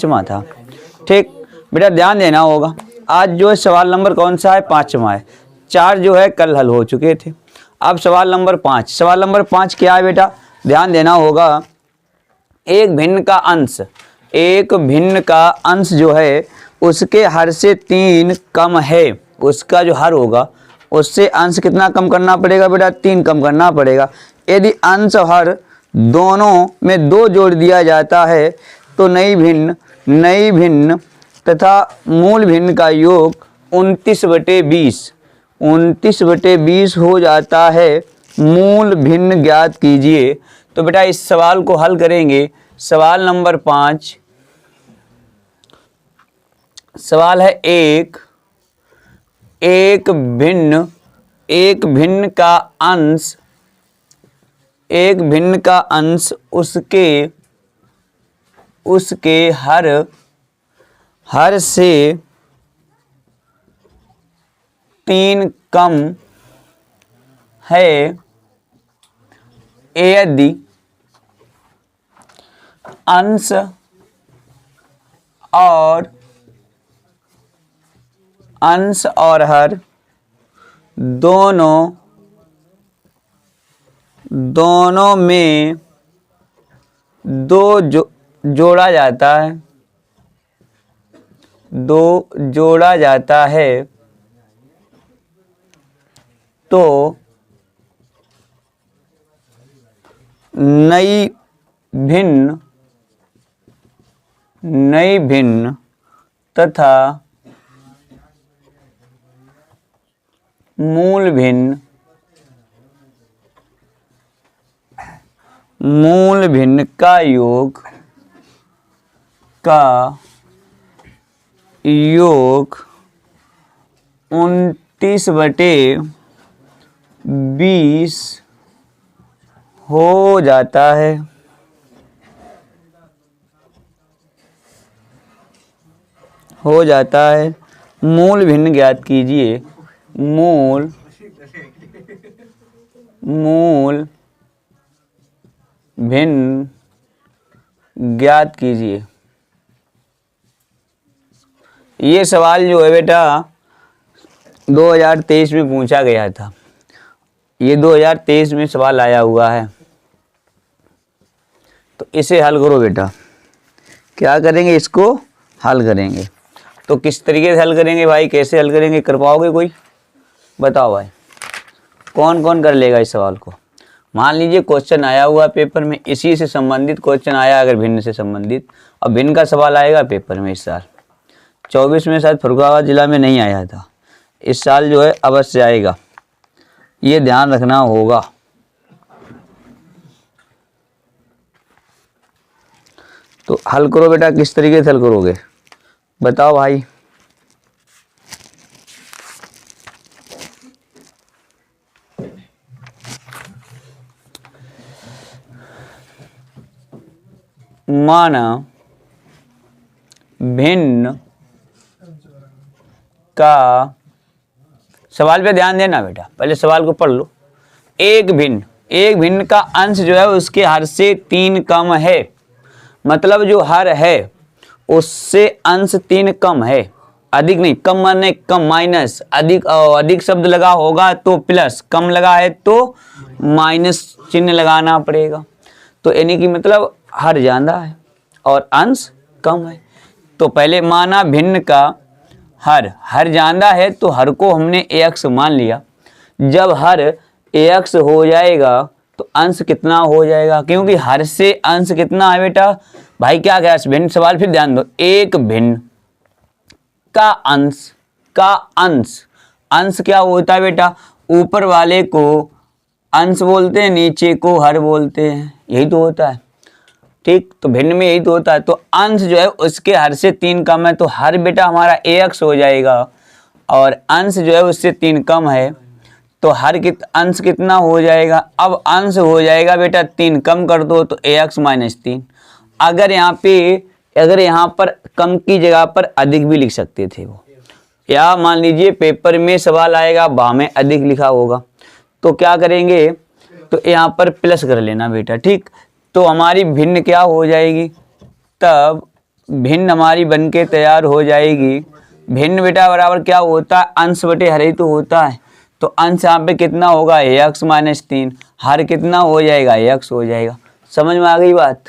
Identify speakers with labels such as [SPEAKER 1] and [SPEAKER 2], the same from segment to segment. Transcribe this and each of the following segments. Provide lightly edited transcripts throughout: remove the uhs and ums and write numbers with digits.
[SPEAKER 1] पाँचवा था। ठीक बेटा, ध्यान देना होगा। आज जो है सवाल नंबर कौन सा है? पाँचवा है। 4 जो है कल हल हो चुके थे। अब सवाल नंबर 5। सवाल नंबर 5 क्या है बेटा? ध्यान देना होगा। एक भिन्न का अंश जो है उसके हर से 3 कम है। उसका जो हर होगा उससे अंश कितना कम करना पड़ेगा बेटा? 3 कम करना पड़ेगा। यदि अंश हर दोनों में 2 जोड़ दिया जाता है तो नई भिन्न तथा मूल भिन्न का योग 29/20 हो जाता है। मूल भिन्न ज्ञात कीजिए। तो बेटा इस सवाल को हल करेंगे। सवाल नंबर 5 सवाल है एक भिन्न का अंश उसके हर से 3 कम है यदि अंश और हर दोनों में 2 जोड़ा जाता है तो नई भिन्न तथा मूल भिन्न का योग 29/20 हो जाता है। मूल भिन्न ज्ञात कीजिए। मूल भिन्न ज्ञात कीजिए। ये सवाल जो है बेटा 2023 में पूछा गया था। ये 2023 में सवाल आया हुआ है। तो इसे हल करो बेटा। क्या करेंगे? इसको हल करेंगे। तो किस तरीके से हल करेंगे भाई? कैसे हल करेंगे? कर पाओगे कोई? बताओ भाई, कौन कौन कर लेगा इस सवाल को? मान लीजिए क्वेश्चन आया हुआ पेपर में, इसी से संबंधित क्वेश्चन आया, अगर भिन्न से संबंधित। अब भिन्न का सवाल आएगा पेपर में इस साल 24 में, शायद फरुखाबाद जिला में नहीं आया था। इस साल जो है अवश्य आएगा, ये ध्यान रखना होगा। तो हल करो बेटा। किस तरीके से हल करोगे बताओ भाई। माना भिन्न का, सवाल पे ध्यान देना बेटा, पहले सवाल को पढ़ लो। एक भिन्न का अंश जो है उसके हर से 3 कम है। मतलब जो हर है उससे अंश 3 कम है, अधिक नहीं। कम माने कम, माइनस। अधिक शब्द लगा होगा तो प्लस, कम लगा है तो माइनस चिन्ह लगाना पड़ेगा। तो यानी कि मतलब हर ज्यादा है और अंश कम है। तो पहले माना भिन्न का हर ज्यादा है तो हर को हमने ax मान लिया। जब हर ax हो जाएगा तो अंश कितना हो जाएगा? क्योंकि हर से अंश कितना है बेटा भाई? क्या गया भिन्न सवाल, फिर ध्यान दो। एक भिन्न का अंश क्या होता है बेटा? ऊपर वाले को अंश बोलते हैं, नीचे को हर बोलते हैं, यही तो होता है। ठीक, तो भिन्न में यही तो होता है। तो अंश जो है उसके हर से 3 कम है तो हर बेटा हमारा ax हो जाएगा, और अंश जो है उससे 3 कम है तो हर अंश कितना हो जाएगा? अब अंश हो जाएगा बेटा 3, कम कर दो तो ax - 3। अगर यहाँ पर कम की जगह पर अधिक भी लिख सकते थे वो, या मान लीजिए पेपर में सवाल आएगा वहाँ में अधिक लिखा होगा, तो क्या करेंगे? तो यहाँ पर प्लस कर लेना बेटा। ठीक, तो हमारी भिन्न क्या हो जाएगी? तब भिन्न हमारी बन के तैयार हो जाएगी। भिन्न बेटा बराबर क्या होता है, अंश बटे हर ही तो होता है। तो अंश यहाँ पे कितना होगा, x माइनस 3, हर कितना हो जाएगा, x हो जाएगा। समझ में आ गई बात?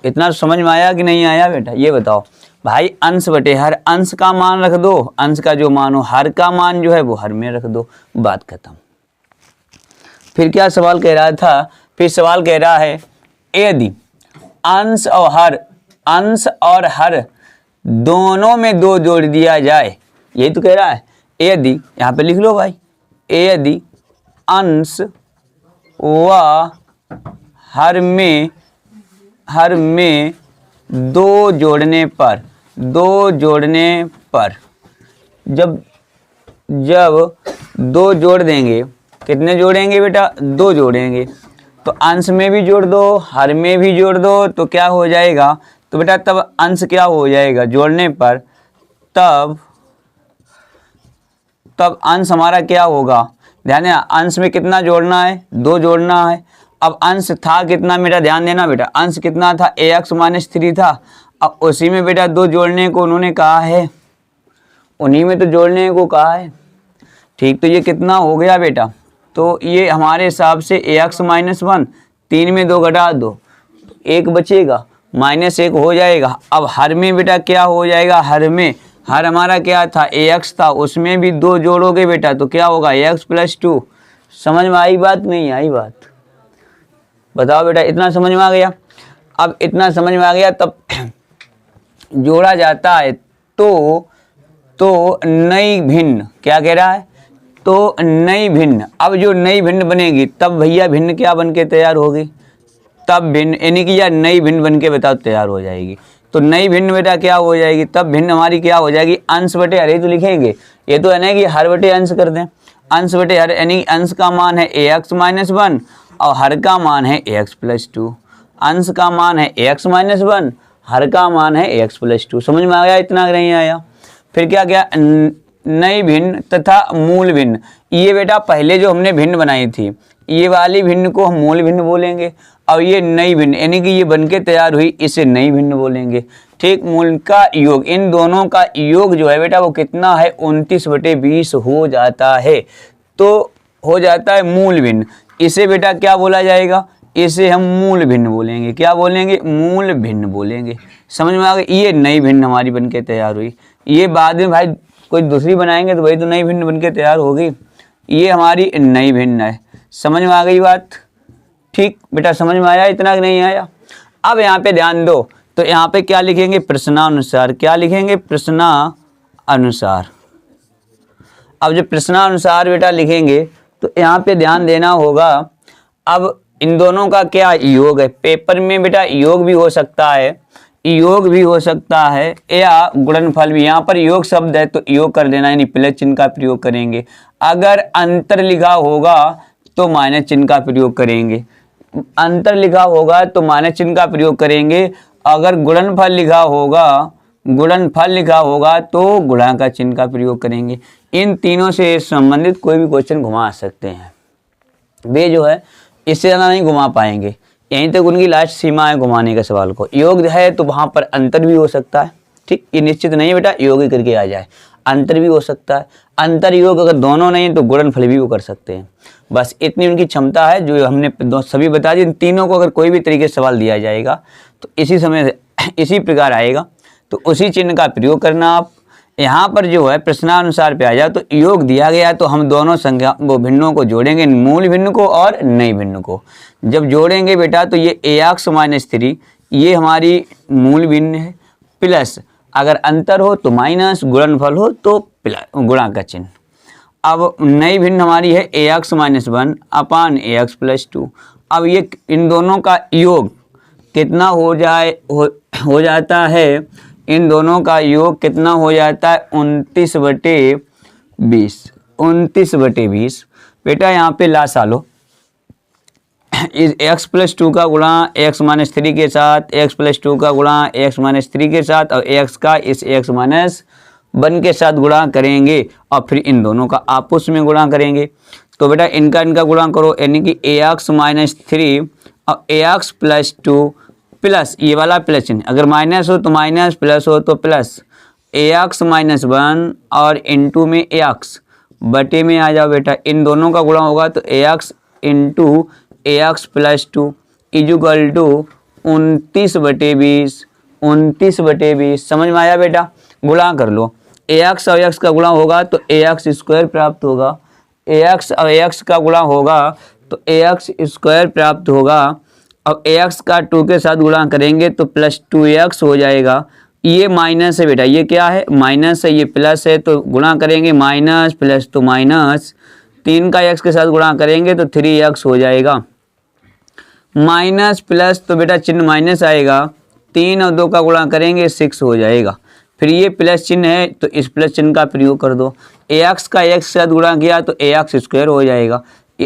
[SPEAKER 1] इतना समझ में आया कि नहीं आया बेटा, ये बताओ भाई। अंश बटे हर, अंश का मान रख दो, अंश का जो मान हो, हर का मान जो है वो हर में रख दो, बात खत्म। फिर क्या सवाल कह रहा था, फिर सवाल कह रहा है यदि अंश और हर दोनों में 2 जोड़ दिया जाए, यही तो कह रहा है। यदि, यहाँ पे लिख लो भाई, यदि अंश व हर में 2 जोड़ने पर जब 2 जोड़ देंगे, कितने जोड़ेंगे बेटा, 2 जोड़ेंगे, तो अंश में भी जोड़ दो, हर में भी जोड़ दो, तो क्या हो जाएगा, तो बेटा तब अंश क्या हो जाएगा जोड़ने पर, तब अंश हमारा क्या होगा, ध्यान देना, अंश में कितना जोड़ना है, 2 जोड़ना है। अब अंश था कितना मेरा, ध्यान देना बेटा, अंश कितना था, ax माइनस 3 था। अब उसी में बेटा 2 जोड़ने को उन्होंने कहा है, उन्हीं में तो जोड़ने को कहा है, ठीक। तो ये कितना हो गया बेटा, तो ये हमारे हिसाब से ax माइनस 1, 3 में 2 घटा दो, 1 बचेगा, -1 हो जाएगा। अब हर में बेटा क्या हो जाएगा, हर हमारा क्या था, ax था, उसमें भी 2 जोड़ोगे बेटा तो क्या होगा, ax प्लस 2। समझ में आई बात, नहीं आई बात, बताओ बेटा। इतना समझ में आ गया? अब इतना समझ में आ गया, तब जोड़ा जाता है तो नई भिन्न, क्या कह रहा है, तो नई भिन्न। अब जो नई भिन्न बनेगी तब भैया भिन्न क्या बन के तैयार होगी, तब भिन्न, यानी कि यार नई भिन्न बन के बताओ तैयार हो जाएगी। तो नई भिन्न बेटा क्या हो जाएगी, तब भिन्न हमारी क्या हो जाएगी, अंश बटे हर ही तो लिखेंगे, ये तो है ना कि हर बटे अंश कर दें, अंश बटे हर, यानी अंश का मान है ax माइनस 1 और हर का मान है ax प्लस 2। अंश का मान है ax माइनस 1, हर का मान है ax प्लस 2। समझ में आ गया, इतना नहीं आया? फिर क्या क्या, नई भिन्न तथा मूल भिन्न। ये बेटा पहले जो हमने भिन्न बनाई थी, ये वाली भिन्न को हम मूल भिन्न बोलेंगे, और ये नई भिन्न यानी कि ये बनके तैयार हुई, इसे नई भिन्न बोलेंगे, ठीक। मूल का योग, इन दोनों का योग जो है बेटा वो कितना है, 29/20 हो जाता है, तो हो जाता है मूल भिन्न। इसे बेटा क्या बोला जाएगा, इसे हम मूल भिन्न बोलेंगे, क्या बोलेंगे, मूल भिन्न बोलेंगे। समझ में आ गई? ये नई भिन्न हमारी बनके तैयार हुई। ये बाद में भाई कोई दूसरी बनाएंगे तो वही तो नई भिन्न बनके तैयार होगी, ये हमारी नई भिन्न है। समझ में आ गई बात? ठीक बेटा, समझ में आया, इतना नहीं आया? अब यहाँ पे ध्यान दो, तो यहाँ पे क्या लिखेंगे, प्रश्नानुसार। क्या लिखेंगे, प्रश्नानुसार। अब जब प्रश्नानुसार बेटा लिखेंगे तो यहाँ पे ध्यान देना होगा। अब इन दोनों का क्या योग है, पेपर में बेटा योग भी हो सकता है, या गुणनफल भी। यहाँ पर योग शब्द है तो योग कर देना, यानी प्लस चिन्ह का प्रयोग करेंगे। अगर अंतर लिखा होगा तो माइनस चिन्ह का प्रयोग करेंगे, अंतर लिखा होगा तो माइनस चिन्ह का प्रयोग करेंगे। अगर गुणनफल लिखा होगा तो गुणा का चिन्ह का प्रयोग करेंगे। इन तीनों से संबंधित कोई भी क्वेश्चन घुमा सकते हैं, वे जो है इससे ज़्यादा नहीं घुमा पाएंगे, यहीं तक उनकी लास्ट सीमा है घुमाने का सवाल को। योग है तो वहाँ पर अंतर भी हो सकता है, ठीक, ये निश्चित नहीं बेटा योग ही करके आ जाए, अंतर भी हो सकता है। अंतर योग अगर दोनों नहीं तो गुणनफल भी वो कर सकते हैं, बस इतनी उनकी क्षमता है जो हमने सभी बता दी। इन तीनों को अगर कोई भी तरीके से सवाल दिया जाएगा तो इसी प्रकार आएगा, तो उसी चिन्ह का प्रयोग करना आप। यहाँ पर जो है प्रश्नानुसार पे आ जाए तो योग दिया गया तो हम दोनों संख्या वो भिन्नों को जोड़ेंगे, मूल भिन्न को और नई भिन्न को। जब जोड़ेंगे बेटा तो ये ax माइनस 3 ये हमारी मूल भिन्न है, प्लस अगर अंतर हो तो माइनस, गुणनफल हो तो गुणा का चिन्ह। अब नई भिन्न हमारी है ax माइनस 1 अपान ax प्लस 2। अब ये इन दोनों का योग कितना हो जाता है, इन दोनों का योग कितना हो जाता है 29/20 बेटा यहाँ पे ला सालो इस x प्लस 2 का गुणा x माइनस 3 के साथ, x प्लस 2 का गुणा x माइनस 3 के साथ और x का इस x माइनस 1 के साथ गुणा करेंगे और फिर इन दोनों का आपस में गुणा करेंगे। तो बेटा इनका गुणा करो, यानी कि ax माइनस 3 और ax प्लस 2 प्लस ये वाला प्लस चिन्ह, अगर माइनस हो तो माइनस, प्लस हो तो प्लस, ax माइनस 1 और इंटू में ax बटे में आ जाओ बेटा, इन दोनों का गुणा होगा तो ax into ax plus 2 equal to 29/20, 29/20। समझ में आया बेटा? गुणा कर लो, ax और x का गुणा होगा तो ax स्क्वायर प्राप्त होगा, ax और ax का गुणा होगा तो ax स्क्वायर प्राप्त होगा। अब ax का 2 के साथ गुणा करेंगे तो प्लस 2x हो जाएगा। ये माइनस है बेटा, ये क्या है? माइनस है, ये प्लस है, तो गुणा करेंगे माइनस प्लस तो माइनस, 3 का x के साथ गुणा करेंगे तो 3x हो जाएगा। माइनस प्लस तो बेटा चिन्ह माइनस आएगा, 3 और 2 का गुणा करेंगे 6 हो जाएगा। फिर ये प्लस चिन्ह है तो इस प्लस चिन्ह का प्रयोग कर दो, ax का x के साथ गुणा किया तो ax स्क्वायर हो जाएगा।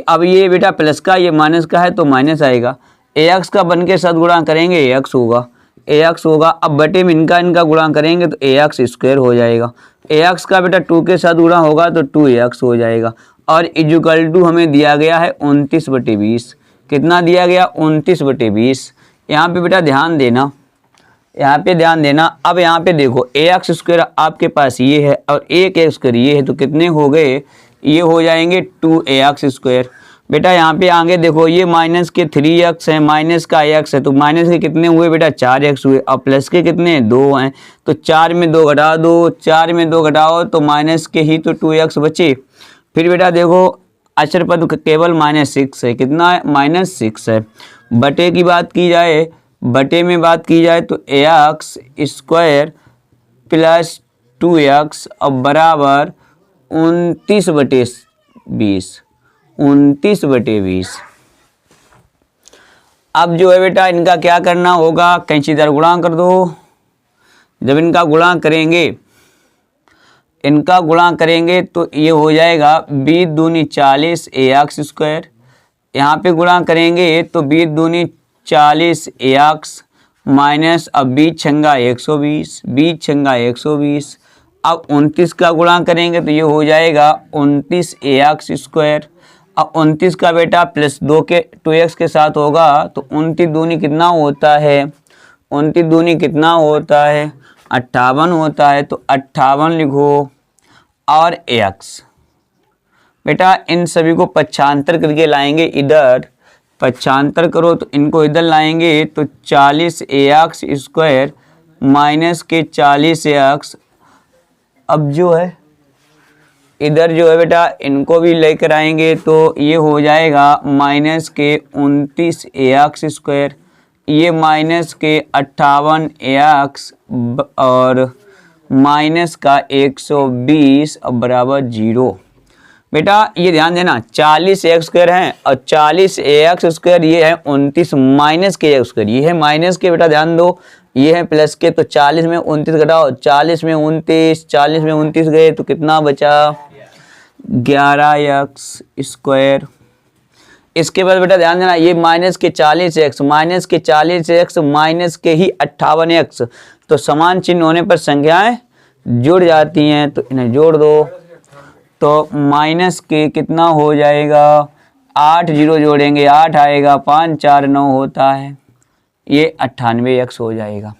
[SPEAKER 1] अब ये बेटा प्लस का, ये माइनस का है तो माइनस आएगा, ax का 1 के साथ गुणा करेंगे ax होगा, ax होगा। अब बटे में इनका गुणा करेंगे तो ax स्क्वायर हो जाएगा, ax का बेटा 2 के साथ गुणा होगा तो 2ax हो जाएगा। और इजुकल टू हमें दिया गया है 29/20। कितना दिया गया? 29/20। यहाँ पे बेटा ध्यान देना, यहाँ पे ध्यान देना। अब यहाँ पे देखो ax स्क्वायर आपके पास ये है और एक एक्स स्क्वायर ये है, तो कितने हो गए? ये हो जाएंगे 2ax स्क्वायर। बेटा यहाँ पे आगे देखो, ये माइनस के 3x है, माइनस का x है, तो माइनस के कितने हुए बेटा? 4x हुए। और प्लस के कितने? 2 हैं, तो 4 में 2 घटा दो, 4 में 2 घटाओ तो माइनस के ही तो 2x बचे। फिर बेटा देखो अचर पद केवल -6 है, कितना है? -6 है। बटे की बात की जाए, बटे में बात की जाए तो ax स्क्वायर प्लस 2x अब बराबर 29/20, 29/20। अब जो है बेटा इनका क्या करना होगा? कैंचीदार गुणा कर दो। जब इनका गुणा करेंगे, इनका गुणा करेंगे तो ये हो जाएगा 20 दूनी 40 ax स्क्वायर। यहाँ पे गुणा करेंगे तो 20 दूनी 40 ax माइनस, अब 20 छंगा 120, 20 छंगा 120। अब 29 का गुणा करेंगे तो ये हो जाएगा 29 ax स्क्वायर। अब 29 का बेटा प्लस 2x के साथ होगा तो 29 दूनी कितना होता है? 29 दूनी कितना होता है? 58 होता है, तो 58 लिखो। और ax बेटा इन सभी को पक्षांतर करके लाएंगे इधर, पक्षांतर करो तो इनको इधर लाएंगे तो 40 ax स्क्वायर माइनस के 40 ax। अब जो है इधर जो है बेटा इनको भी लेकर आएंगे तो ये हो जाएगा माइनस के 29 ax स्क्वायर, ये माइनस के 58 ax और माइनस का 120 अब बराबर 0। बेटा ये ध्यान देना 40 ax स्क्वायर है और 40 ax स्क्वायर ये है 29 माइनस के ax स्क्वायर, ये है माइनस के। बेटा ध्यान दो, ये है प्लस के, तो 40 में 29 घटाओ, 40 में 29, 40 में 29 गए तो कितना बचा? 11x square. इसके बाद बेटा ध्यान देना, ये माइनस के 40x, माइनस के 40x माइनस के ही 58x, तो समान चिन्ह होने पर संख्याएं जुड़ जाती हैं, तो इन्हें जोड़ दो। तो माइनस के कितना हो जाएगा? 8 जीरो जोड़ेंगे 8 आएगा, 5 4 9 होता है, ये 98x हो जाएगा।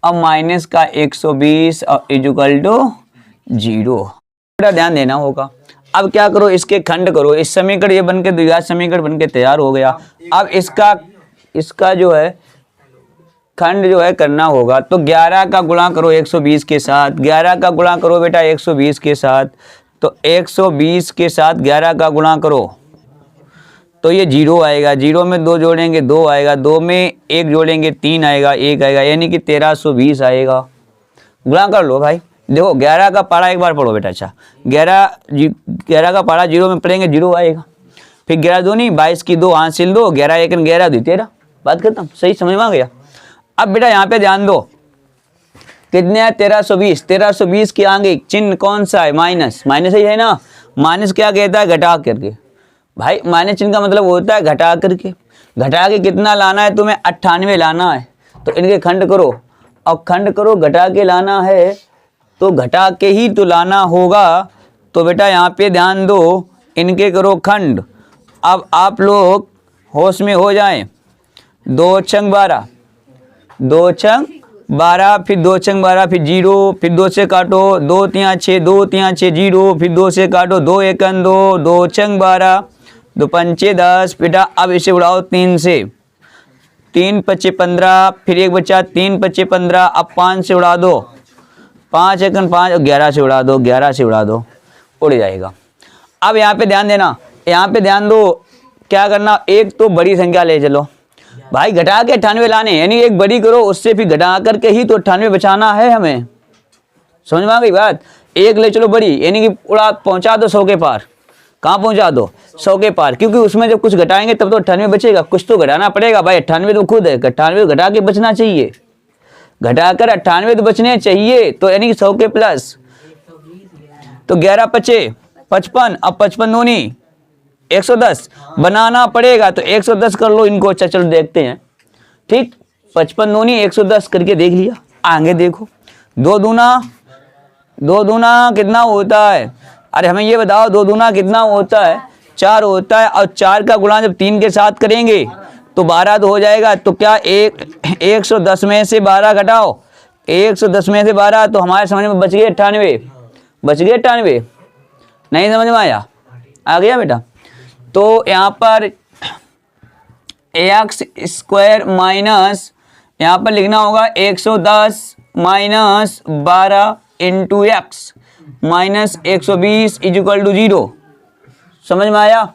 [SPEAKER 1] अब माइनस का 120 और इजुकल टू 0। बेटा ध्यान देना होगा। अब क्या करो, इसके खंड करो, इस समीकरण ये बनके द्विघात समीकरण बनके तैयार हो गया। अब इसका जो है खंड जो है करना होगा, तो 11 का गुणा करो 120 के साथ, 11 का गुणा करो बेटा 120 के साथ, तो 120 के साथ 11 का गुणा करो तो ये 0 आएगा, 0 में 2 जोड़ेंगे 2 आएगा, 2 में 1 जोड़ेंगे 3 आएगा, 1 आएगा, यानी कि 1320 आएगा। गुणा कर लो भाई। देखो 11 का पारा एक बार पढ़ो बेटा। अच्छा 11 का पारा 0 में पढ़ेंगे 0 आएगा, फिर 11 दूनी 22 की 2 हासिल 2, 11 1 11 2 13, बात खत्म। सही समझ में आ गया। अब बेटा यहाँ पे ध्यान दो, कितने है? 1320। 1320 के आगे चिन्ह कौन सा है? माइनस। माइनस ही है ना। माइनस क्या कहता है? घटा करके। भाई माइनस चिन्ह का मतलब होता है घटा करके। घटा के कितना लाना है तुम्हें? 98 लाना है, तो इनके खंड करो। और खंड करो, घटा के लाना है तो घटा के ही तो लाना होगा। तो बेटा यहाँ पे ध्यान दो, इनके करो खंड। अब आप लोग होश में हो जाएं, 2 छंग 12, 2 छंग 12, फिर 2 छंग 12, फिर 0, फिर 2 से काटो, 2 तिया 6, 2 तिया 6 0, फिर 2 से काटो, 2 एकन 2, 2 छंग 12, 2 पंचे 10। बेटा अब इसे उड़ाओ 3 से, 3 पच्चे 15, फिर एक बच्चा 3 पच्चे 15। अब 5 से उड़ा दो, 5 एकन 5, 11 से उड़ा दो, 11 से उड़ा दो, उड़ जाएगा। अब यहाँ पे ध्यान देना, यहाँ पे ध्यान दो, क्या करना, एक तो बड़ी संख्या ले चलो भाई, घटा के 98 लाने, यानी एक बड़ी करो, उससे फिर घटा करके ही तो 98 बचाना है हमें। समझ में आ गई बात। एक ले चलो बड़ी, यानी कि उड़ा पहुंचा दो 100 के पार। कहाँ पहुंचा दो? 100 के पार, क्योंकि उसमें जब कुछ घटाएंगे तब तो 98 बचेगा, कुछ तो घटाना पड़ेगा भाई। 98 तो खुद है, 98 घटा के बचना चाहिए, घटाकर 98 तो बचने चाहिए, तो यानी कि 100 के प्लस। तो 11 पचे 55, अब 55 दूनी 110 बनाना पड़ेगा, तो 110 कर लो इनको। अच्छा चलो देखते हैं, ठीक। 55 दूनी 110 करके देख लिया। आगे देखो, 2 दूना कितना होता है? अरे हमें ये बताओ, 2 दूना कितना होता है? 4 होता है। और 4 का गुणा जब 3 के साथ करेंगे तो 12 तो हो जाएगा। तो क्या 110 में से 12 घटाओ, 110 में से 12, तो हमारे समझ में बच गए 98, बच गए 98। नहीं समझ में आया? आ गया बेटा। तो यहाँ पर एक्स स्क्वायर माइनस, यहाँ पर लिखना होगा 110 minus 12 into x minus 120 equal to 0। समझ में आया?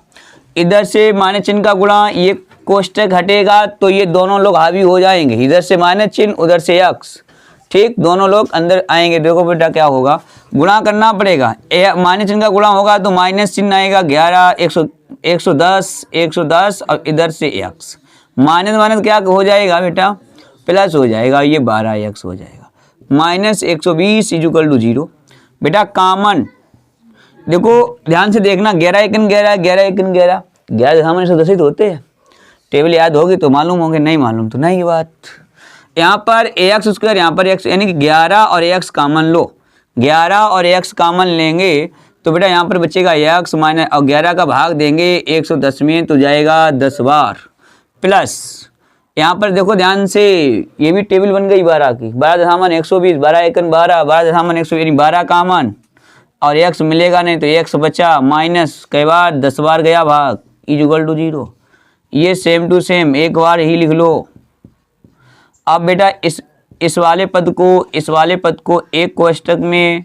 [SPEAKER 1] इधर से माइनस चिन्ह का गुणा, ये कोष्टक हटेगा तो ये दोनों लोग हावी हो जाएंगे, इधर से माइनस चिन्ह उधर से एक्स, ठीक, दोनों लोग अंदर आएंगे। देखो बेटा क्या होगा, गुणा करना पड़ेगा, माइनस चिन्ह का गुणा होगा तो माइनस चिन्ह आएगा 11, 110 और इधर से एक्स, माइनस माइनस क्या हो जाएगा बेटा? प्लस हो जाएगा, ये 12 एक्स हो जाएगा, माइनस 120 इक्वल टू 0। बेटा कामन देखो ध्यान से देखना, 11 एकन 11, 11 एकन 11, 11 दशमलव 110 ही तो होते हैं। टेबल याद होगी तो मालूम होंगे, नहीं मालूम तो नहीं बात। यहाँ पर एक्स स्क्वायर, यहाँ पर एक्स, यानी कि 11 और एक्स कामन लो, 11 और एक्स कामन लेंगे तो बेटा यहाँ पर बचेगा एक्स माइनस, और 11 का भाग देंगे 110 में तो जाएगा 10 बार, प्लस यहाँ पर देखो ध्यान से, ये भी टेबल बन गई 12 की, 12 दशमलव 120, 12 एकन 12, 12 दशमलव 120 यानी 12 कामन, और एक्स मिलेगा नहीं तो एक्स बचा, माइनस कई बार 10 बार गया भाग, इक्वल टू 0। ये सेम टू सेम एक बार ही लिख लो। अब बेटा इस वाले पद को एक कोष्टक में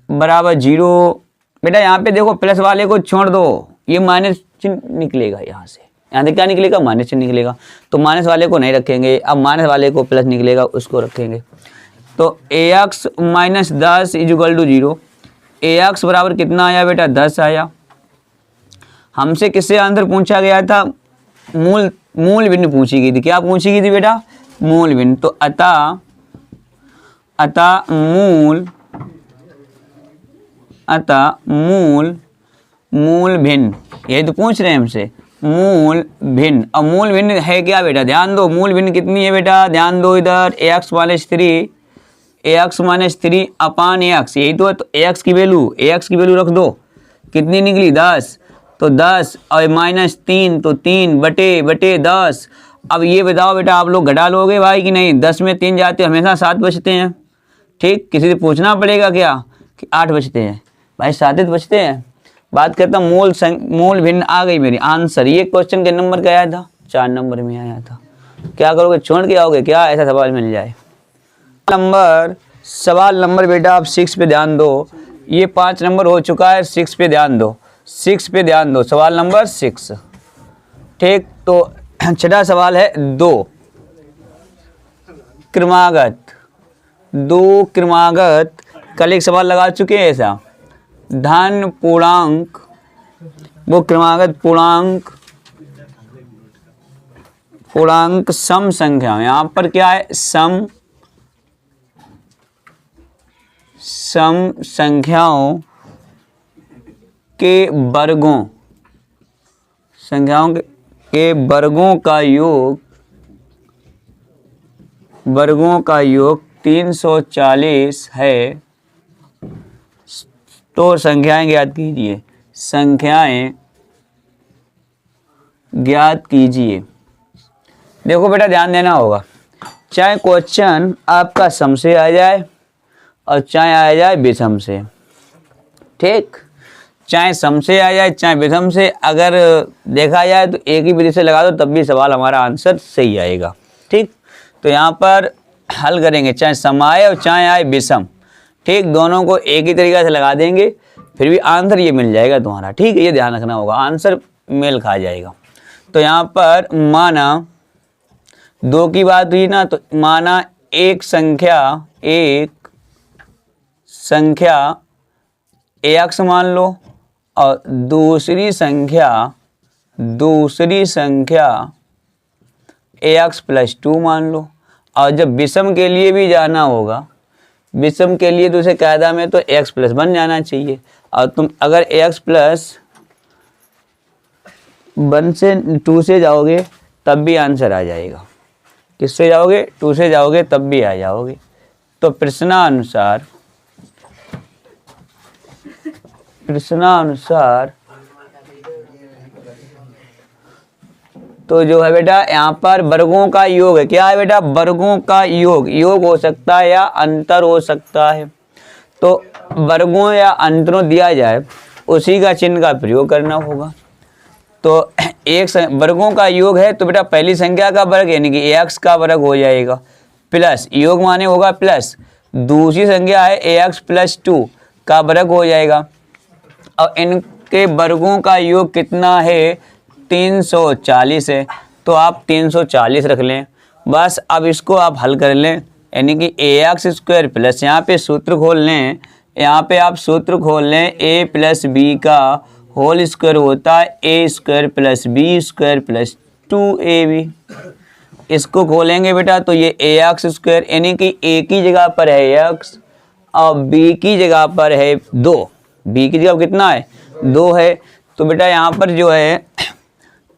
[SPEAKER 1] बराबर 0। बेटा यहाँ पे देखो प्लस वाले को छोड़ दो, ये माइनस चिन्ह निकलेगा, यहाँ से यहाँ से क्या निकलेगा? माइनस चिन्ह निकलेगा, तो माइनस वाले को नहीं रखेंगे, अब माइनस वाले को प्लस निकलेगा उसको रखेंगे। तो ax minus 10 equal to 0। ax बराबर कितना आया बेटा? 10 आया। हमसे किससे आंसर पूछा गया था? मूल भिन्न पूछी गई थी। क्या पूछी गई थी बेटा? मूल भिन्न। तो अतः मूल भिन्न, यही तो पूछ रहे हैं हमसे, मूल भिन्न। अब मूल भिन्न है क्या बेटा? ध्यान दो, मूल भिन्न कितनी है बेटा? ध्यान दो इधर, ax माइनस 3 अपान एक्स, यही तो है। तो ax की वैल्यू रख दो, कितनी निकली? 10। तो 10 और माइनस 3 तो 3 बटे 10। अब ये बताओ बेटा, आप लोग घटा लोगे भाई कि नहीं? 10 में 3 जाते हमेशा 7 बचते हैं, ठीक। किसी से पूछना पड़ेगा क्या कि 8 बचते हैं? भाई 7 बचते हैं। बात करता हूँ मूल भिन्न आ गई मेरी आंसर। ये क्वेश्चन के नंबर क्या आया था? 4 नंबर में आया था। क्या करोगे? छोड़ के आओगे क्या? ऐसा सवाल मिल जाए। सवाल नंबर बेटा आप 6 पे ध्यान दो। ये 5 नंबर हो चुका है, 6 पे ध्यान दो, 6 पे ध्यान दो। सवाल नंबर 6, ठीक। तो छठा सवाल है 2 क्रमागत। कल एक सवाल लगा चुके हैं ऐसा, धन पूर्णांक, वो क्रमागत पूर्णांक सम संख्या। यहाँ पर क्या है? सम संख्याओं के वर्गों, संख्याओं के वर्गों का योग 340 है। तो संख्याएं ज्ञात कीजिए। संख्याएं ज्ञात कीजिए। देखो बेटा ध्यान देना होगा, चाहे क्वेश्चन आपका सम से आ जाए और चाहे आ जाए विषम से, ठीक, चाहे सम से आ जाए चाहे विषम से, अगर देखा जाए तो एक ही विधि से लगा दो तब भी सवाल हमारा आंसर सही आएगा, ठीक। तो यहाँ पर हल करेंगे, चाहे सम आए और चाहे आए विषम, ठीक, दोनों को एक ही तरीके से लगा देंगे फिर भी आंसर ये मिल जाएगा तुम्हारा, ठीक है, ये ध्यान रखना होगा, आंसर मेल खा जाएगा। तो यहाँ पर माना 2 की बात हुई ना, तो माना एक संख्या x मान लो और दूसरी संख्या ax + 2 मान लो। और जब विषम के लिए भी जाना होगा, विषम के लिए दूसरे कायदा में तो x + 1 जाना चाहिए, और तुम अगर x + 1 से 2 से जाओगे तब भी आंसर आ जाएगा। किससे जाओगे? 2 से जाओगे तब भी आ जाओगे। तो प्रश्नानुसार तो जो है बेटा यहाँ पर वर्गों का योग है। क्या है बेटा? वर्गों का योग। योग हो सकता है या अंतर हो सकता है। तो वर्गों या अंतरों दिया जाए उसी का चिन्ह का प्रयोग करना होगा। तो एक वर्गों का योग है तो बेटा पहली संख्या का वर्ग यानी कि ax का वर्ग हो जाएगा, प्लस योग माने होगा प्लस दूसरी संख्या है ax + 2 का वर्ग हो जाएगा। और इनके वर्गों का योग कितना है? 340 है। तो आप 340 रख लें बस। अब इसको आप हल कर लें, यानी कि ax² प्लस यहाँ पे सूत्र खोल लें, यहाँ पे आप सूत्र खोल लें a + b का होल स्क्वायर होता है a² + b² + 2ab। इसको खोलेंगे बेटा तो ये ax² यानी कि a की जगह पर है x और b की जगह पर है 2। b की जगह कितना है? 2 है। तो बेटा यहाँ पर जो है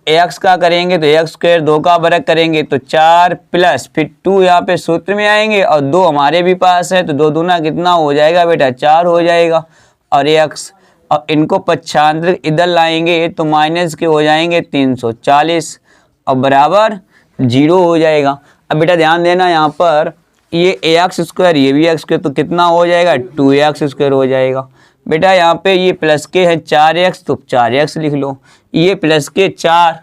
[SPEAKER 1] ax का करेंगे तो ax² 2 का वर्ग करेंगे तो 4 प्लस फिर 2 यहाँ पे सूत्र में आएंगे और 2 हमारे भी पास है तो 2 दूना कितना हो जाएगा बेटा? 4 हो जाएगा। और ax और इनको पक्षांतर इधर लाएंगे तो माइनस के हो जाएंगे 340 और बराबर 0 हो जाएगा। अब बेटा ध्यान देना यहाँ पर ये ax² ये भी x² तो कितना हो जाएगा? 2ax² हो जाएगा। बेटा यहाँ पे ये प्लस के है 4x तो 4x लिख लो, ये प्लस के 4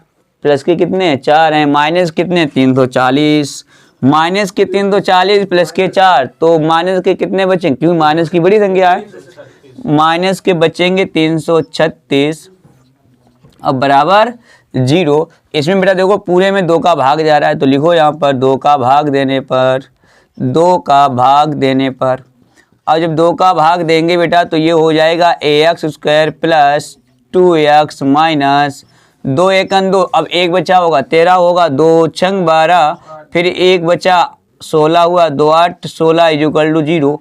[SPEAKER 1] प्लस के कितने हैं? 4 हैं, माइनस कितने? 340 माइनस के 340 प्लस के 4 तो माइनस के कितने बचेंगे? क्योंकि माइनस की बड़ी संख्या है, माइनस के बचेंगे 336 और बराबर 0। इसमें बेटा देखो पूरे में 2 का भाग जा रहा है तो लिखो यहाँ पर 2 का भाग देने पर और जब 2 का भाग देंगे बेटा तो ये हो जाएगा ax² + 2x माइनस 2 1 2। अब 1 बचा होगा 13 होगा, 2 छंग 12 फिर 1 बचा 16 हुआ, 2 8 16 = 0।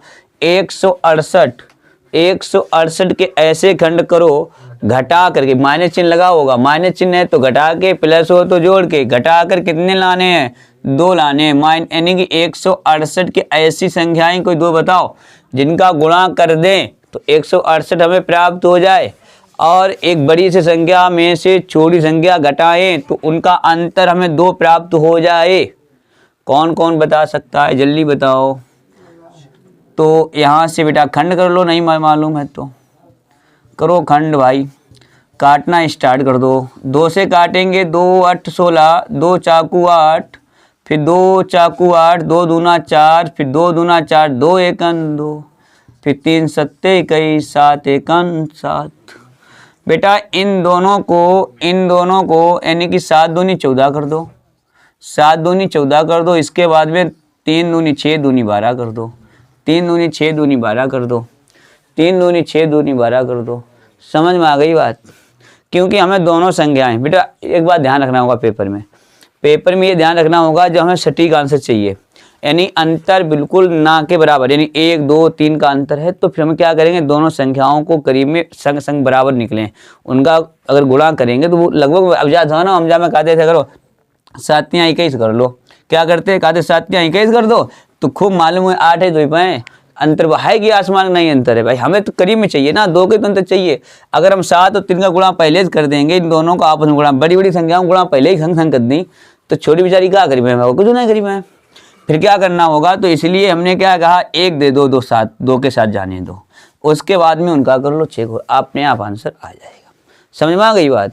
[SPEAKER 1] 168 के ऐसे खंड करो घटा करके, माइनस चिन्ह लगा होगा, माइनस चिन्ह है तो घटा के, प्लस हो तो जोड़ के, घटा कर कितने लाने हैं? 2 लाने हैं। यानी कि 168 की ऐसी संख्याएं कोई 2 बताओ जिनका गुणा कर दें तो 168 हमें प्राप्त हो जाए और एक बड़ी सी संख्या में से छोटी संख्या घटाएं तो उनका अंतर हमें 2 प्राप्त हो जाए। कौन कौन बता सकता है? जल्दी बताओ। तो यहाँ से बेटा खंड कर लो, नहीं मालूम है तो करो खंड भाई, काटना स्टार्ट कर दो। 2 से काटेंगे 2 8 16, 2 चाकू 8 फिर 2 चाकू 8, 2 दूना 4 फिर 2 दूना 4, 2 1 2 फिर 3 7 21 7 1 7। बेटा इन दोनों को यानी कि 7 दूनी 14 कर दो, 7 दूनी 14 कर दो। इसके बाद में 3 दूनी 6 दूनी 12 कर दो, 3 दूनी 6 दूनी 12 कर दो, 3 दूनी 6 दूनी 12 कर दो। समझ में आ गई बात? क्योंकि हमें दोनों संख्याएं, बेटा एक बात ध्यान रखना होगा पेपर में ये ध्यान रखना होगा जो हमें सटीक आंसर चाहिए, यानी अंतर बिल्कुल ना के बराबर, यानी 1 2 3 का अंतर है तो फिर हम क्या करेंगे? दोनों संख्याओं को करीब में संग बराबर निकलें, उनका अगर गुणा करेंगे तो वो लगभग अवजात हो ना, हमजा में कहते थे करो 7 × 21 कर लो। क्या करते? कहते 7 × 21 कर दो तो खूब मालूम है 8 है 2 पाएँ अंतर है कि आसमान नहीं अंतर है भाई, हमें तो करीब में चाहिए ना, 2 के तो अंतर चाहिए। अगर हम 7 और 3 का गुणा पहले से कर देंगे, इन दोनों का आपस में गुणा, बड़ी बड़ी संख्याओं गुणा पहले ही संग संग कर दी, तो छोटी बेचारी क्या करीब है, कुछ नहीं करीब है। फिर क्या करना होगा, तो इसलिए हमने क्या कहा, 1 दे दो, 2 7, 2 के साथ जाने दो, उसके बाद में उनका कर लो चेक, अपने आप आंसर आ जाएगा। समझ में आ गई बात।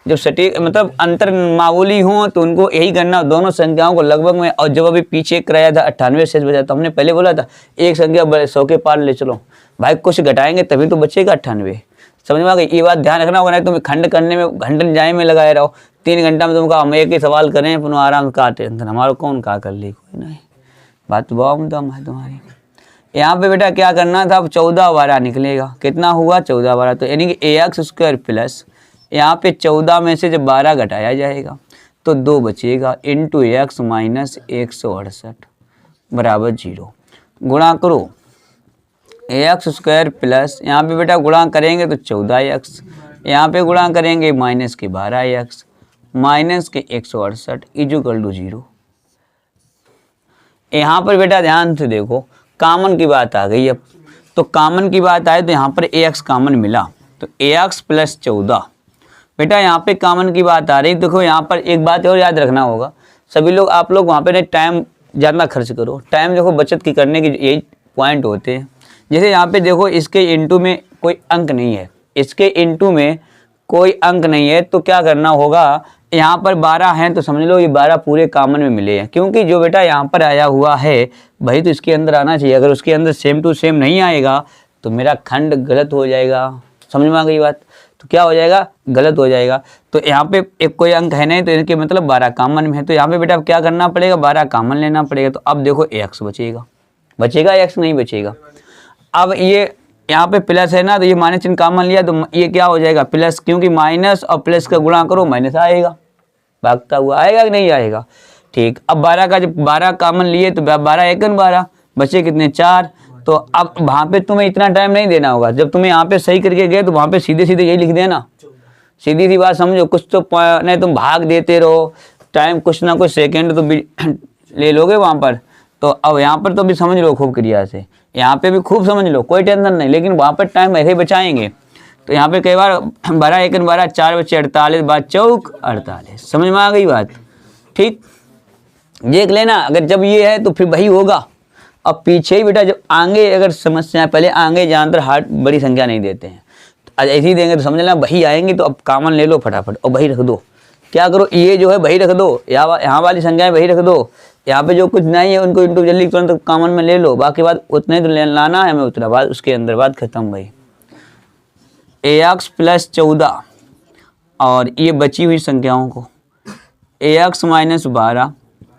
[SPEAKER 1] जब सटीक मतलब अंतर मामूली हो तो उनको यही करना, दोनों संख्याओं को लगभग में। और जब अभी पीछे कराया था 98 शेष बचा, तो हमने पहले बोला था एक संख्या 100 के पार ले चलो भाई, कुछ घटाएंगे तभी तो बचेगा 98। समझ में आ गई, ये बात ध्यान रखना होगा, नहीं तुम खंड करने में घंटे जाए में लगाए रहो, 3 घंटा में तुमको हम एक ही सवाल करें, पुनः आराम का टेंशन हमारा कौन का कर ली, कोई नहीं। बात तो बहुत दम है तुम्हारी। यहाँ पे बेटा क्या करना था, अब 14 12 निकलेगा, कितना हुआ 14 12, तो यानी कि ax² प्लस यहाँ पे 14 में से जब 12 घटाया जाएगा तो 2 बचेगा, इंटू एक्स माइनस 168 बराबर 0। गुणा करो ax² प्लस, यहाँ पे बेटा गुणा करेंगे तो 14x, यहाँ पे गुणा करेंगे माइनस के 12x माइनस के 168 इक्वल टू 0। यहाँ पर बेटा ध्यान से देखो, कॉमन की बात आ गई। अब तो कॉमन की बात आए तो यहाँ पर ax कॉमन मिला, तो ax प्लस 14 बेटा यहाँ पे कॉमन की बात आ रही। देखो यहाँ पर एक बात और याद रखना होगा, सभी लोग आप लोग वहाँ पे टाइम ज़्यादा खर्च करो, टाइम देखो बचत की करने की यही पॉइंट होते हैं। जैसे यहाँ पे देखो इसके इंटू में कोई अंक नहीं है, इसके इंटू में कोई अंक नहीं है, तो क्या करना होगा, यहाँ पर 12 हैं तो समझ लो ये 12 पूरे कॉमन में मिले हैं, क्योंकि जो बेटा यहाँ पर आया हुआ है भाई तो इसके अंदर आना चाहिए। अगर उसके अंदर सेम टू सेम नहीं आएगा तो मेरा खंड गलत हो जाएगा। समझ में आ गई बात, तो क्या हो जाएगा, गलत हो जाएगा। तो यहाँ पे एक कोई अंक है नहीं, तो इनके मतलब 12 कॉमन में है, तो यहाँ पे बेटा क्या करना पड़ेगा, 12 कॉमन लेना पड़ेगा। तो अब देखो x बचेगा, बचेगा x नहीं बचेगा। अब ये यहाँ पे प्लस है ना, तो ये माइनस चिन्ह कॉमन लिया तो ये क्या हो जाएगा प्लस, क्योंकि माइनस और प्लस का गुणा करो माइनस आएगा, भागता हुआ आएगा कि नहीं आएगा। ठीक, अब 12 का जब 12 कॉमन लिए तो 12 1 12 बचे कितने 4। तो अब वहाँ पे तुम्हें इतना टाइम नहीं देना होगा, जब तुम्हें यहाँ पे सही करके गए तो वहाँ पे सीधे सीधे यही लिख देना, सीधी सी बात समझो। कुछ तो नहीं तुम भाग देते रहो, टाइम कुछ ना कुछ सेकंड तो ले लोगे वहाँ पर। तो अब यहाँ पर तो भी समझ लो खूब क्रिया से, यहाँ पे भी खूब समझ लो, कोई टेंशन नहीं, लेकिन वहाँ पर टाइम ऐसे ही बचाएंगे। तो यहाँ पे कई बार 12 1 12 4 बचे 48 बार चौक 48। समझ में आ गई बात। ठीक, देख लेना, अगर जब ये है तो फिर वही होगा। अब पीछे ही बेटा जब आगे अगर समस्या, पहले आगे जानकर हार्ट बड़ी संख्या नहीं देते हैं, तो ऐसे ही देंगे तो समझ लेना वही आएंगे। तो अब कॉमन ले लो फटाफट और वही रख दो। क्या करो, ये जो है वही रख दो, यहाँ वाली संख्याएं वही रख दो, यहाँ पे जो कुछ नहीं है उनको इंटू जल्दी तुरंत कॉमन में ले लो, बाकी बात उतने तो लाना है हमें, उतना बाद उसके अंदर बात खत्म भाई। ax प्लस 14 और ये बची हुई संख्याओं को ax माइनस 12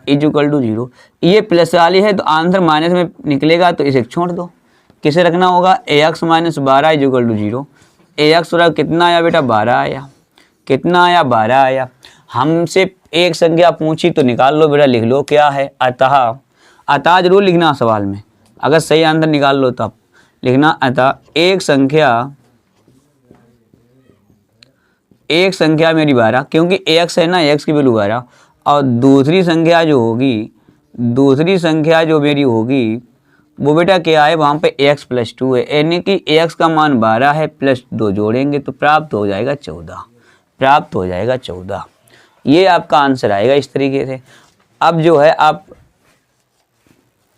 [SPEAKER 1] इक्वल टू 0। ये प्लस वाली है तो आंसर माइनस में निकलेगा, तो इसे छोड़ दो। किसे रखना होगा, ax minus 12 equal to 0। ax और कितना आया बेटा 12 आया, कितना आया 12 आया। हमसे एक संख्या पूछी तो निकाल लो बेटा, लिख लो क्या है, अतः। अतः जरूर लिखना सवाल में, अगर सही आंसर निकाल लो तब लिखना अतः एक संख्या मेरी 12, क्योंकि x है ना, x की वैल्यू 12, और दूसरी संख्या जो होगी, दूसरी संख्या जो मेरी होगी वो बेटा क्या है, वहाँ पे x प्लस 2 है, यानी कि x का मान 12 है प्लस 2 जोड़ेंगे तो प्राप्त हो जाएगा 14, प्राप्त हो जाएगा 14। ये आपका आंसर आएगा इस तरीके से। अब जो है आप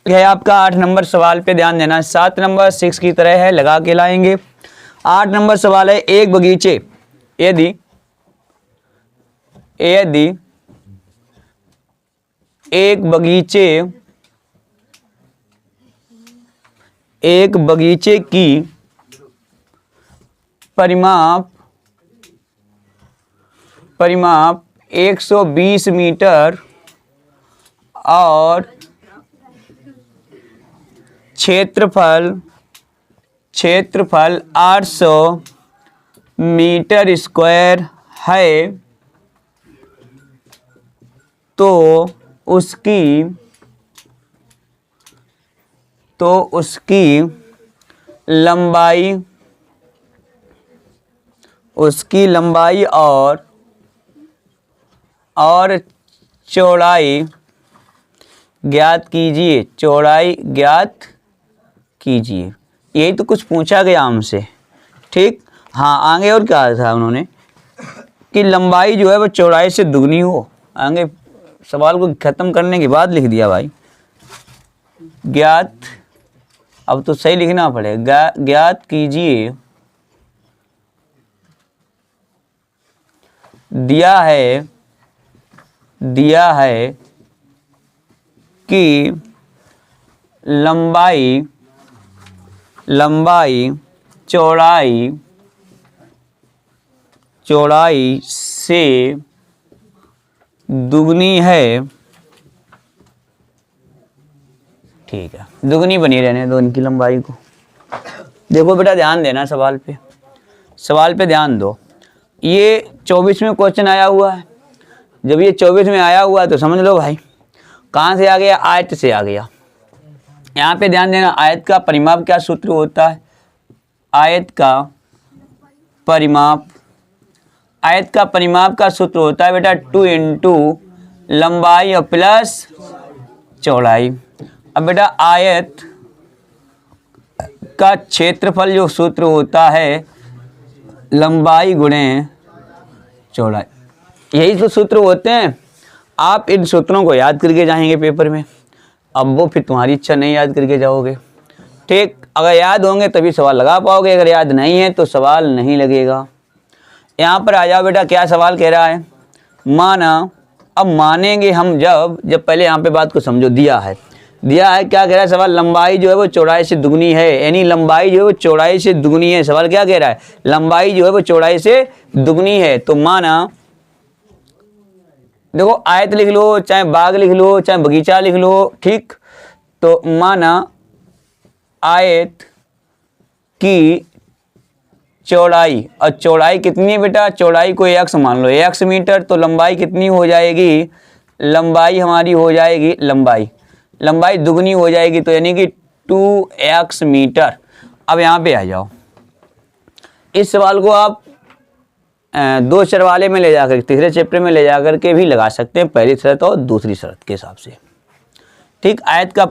[SPEAKER 1] है आपका 8 नंबर सवाल पे ध्यान देना, 7 नंबर 6 की तरह है, लगा के लाएंगे। 8 नंबर सवाल है, एक बगीचे यदि एक बगीचे की परिमाप 120 मीटर और क्षेत्रफल 800 मीटर स्क्वायर है, तो उसकी लंबाई और चौड़ाई ज्ञात कीजिए, चौड़ाई ज्ञात कीजिए। यही तो कुछ पूछा गया हमसे, ठीक। हाँ, आगे और क्या था उन्होंने कि लंबाई जो है वो चौड़ाई से दुगनी हो। आगे सवाल को ख़त्म करने के बाद लिख दिया भाई, ज्ञात, अब तो सही लिखना पड़ेगा, ज्ञात कीजिए, दिया है कि लंबाई चौड़ाई से दुगनी है। ठीक है, दुगनी बनी रहने दो इनकी लंबाई को। देखो बेटा ध्यान देना सवाल पे ध्यान दो। ये 24 में क्वेश्चन आया हुआ है। जब ये 24 में आया हुआ है तो समझ लो भाई कहाँ से आ गया, आयत से आ गया। यहाँ पे ध्यान देना, आयत का परिमाप क्या सूत्र होता है, आयत का परिमाप का सूत्र होता है बेटा 2 इंटू लंबाई और प्लस चौड़ाई। अब बेटा आयत का क्षेत्रफल जो सूत्र होता है लंबाई गुणे चौड़ाई, यही तो सूत्र होते हैं। आप इन सूत्रों को याद करके जाएंगे पेपर में, अब वो फिर तुम्हारी इच्छा नहीं याद करके जाओगे, ठीक। अगर याद होंगे तभी सवाल लगा पाओगे, अगर याद नहीं है तो सवाल नहीं लगेगा। यहाँ पर आ जाओ बेटा, क्या सवाल कह रहा है, माना, अब मानेंगे हम जब पहले यहाँ पे बात को समझो। दिया है क्या कह रहा है सवाल, लंबाई जो है वो चौड़ाई से दुगनी है, यानी लंबाई जो है वो चौड़ाई से दुगनी है। सवाल क्या कह रहा है, लंबाई जो है वो चौड़ाई से दुगनी है। तो माना, देखो आयत लिख लो, चाहे बाग लिख लो, चाहे बगीचा लिख लो, ठीक। तो माना आयत की चौड़ाई, और चौड़ाई कितनी है बेटा, चौड़ाई को x मान लो, x मीटर, तो लंबाई कितनी हो जाएगी, लंबाई हमारी हो जाएगी, लंबाई दुगनी हो जाएगी, तो यानी कि 2x मीटर। अब यहाँ पे आ जाओ, इस सवाल को आप 2 चर वाले में ले जाकर, तीसरे चैप्टर में ले जाकर के भी लगा सकते हैं, पहली शर्त और दूसरी शर्त के हिसाब से, ठीक। आयत का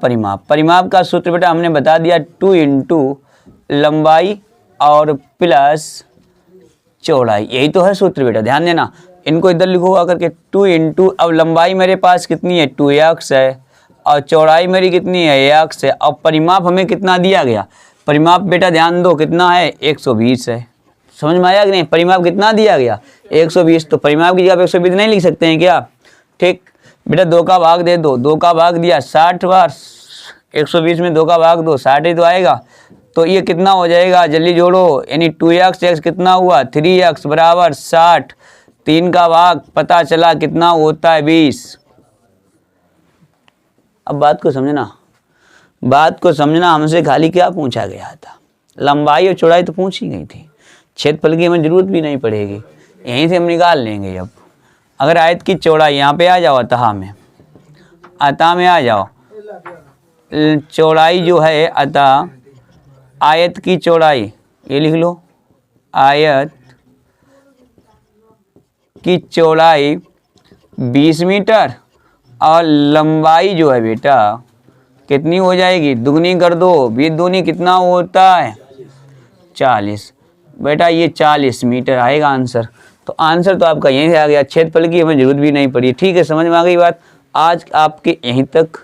[SPEAKER 1] परिमाप का सूत्र बेटा हमने बता दिया 2 इंटू लंबाई और प्लस चौड़ाई, यही तो है सूत्र बेटा। ध्यान देना, इनको इधर लिखो आकर के 2 इंटू, अब लंबाई मेरे पास कितनी है 2x है, और चौड़ाई मेरी कितनी है x है, और परिमाप हमें कितना दिया गया, परिमाप बेटा ध्यान दो कितना है 120 है। समझ में आया कि नहीं, परिमाप कितना दिया गया 120, तो परिमाप की जगह पे 120 नहीं लिख सकते हैं क्या, ठीक। बेटा 2 का भाग दे दो, 2 का भाग दिया 60 बार, 120 में 2 का भाग दो 60 ही तो आएगा। तो ये कितना हो जाएगा, जल्दी जोड़ो, यानी 2x कितना हुआ 3x बराबर 60, 3 का भाग पता चला कितना होता है 20। अब बात को समझना, हमसे खाली क्या पूछा गया था, लंबाई और चौड़ाई तो पूछी गई थी, क्षेत्रफल की हमें जरूरत भी नहीं पड़ेगी, यहीं से हम निकाल लेंगे। अब अगर आयत की चौड़ाई, यहाँ पे आ जाओ अतः में आ जाओ, चौड़ाई जो है अतः आयत की चौड़ाई, ये लिख लो, आयत की चौड़ाई 20 मीटर और लंबाई जो है बेटा कितनी हो जाएगी, दुगनी कर दो, 20 दूनी कितना होता है 40। बेटा ये 40 मीटर आएगा आंसर। तो आंसर तो आपका यहीं से आ गया, क्षेत्रफल की हमें जरूरत भी नहीं पड़ी, ठीक है। समझ में आ गई बात। आज आपके यहीं तक